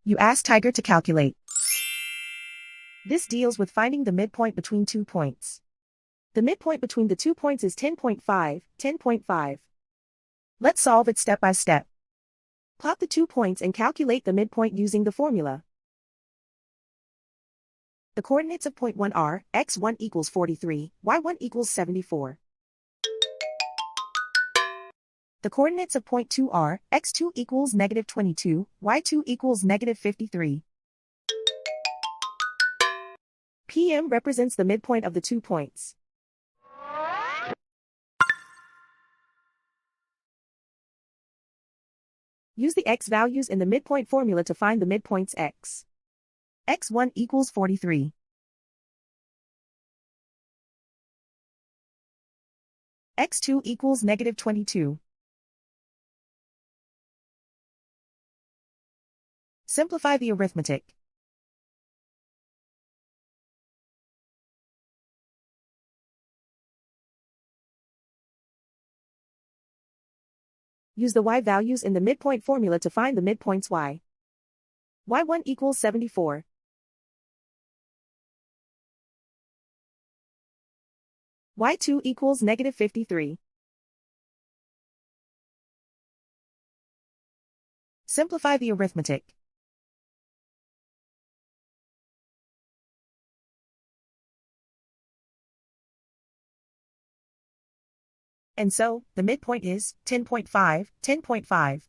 You ask Tiger to calculate. This deals with finding the midpoint between 2 points. The midpoint between the 2 points is 10.5, 10.5. Let's solve it step by step. Plot the 2 points and calculate the midpoint using the formula. The coordinates of point 1 are x1 equals 43, y1 equals 74. The coordinates of point 2 are x2 equals negative 22, y2 equals negative 53. PM represents the midpoint of the 2 points. Use the x values in the midpoint formula to find the midpoints x. x1 equals 43. x2 equals negative 22. Simplify the arithmetic. Use the y values in the midpoint formula to find the midpoints y. y1 equals 74. y2 equals negative 53. Simplify the arithmetic. And so, the midpoint is 10.5, 10.5.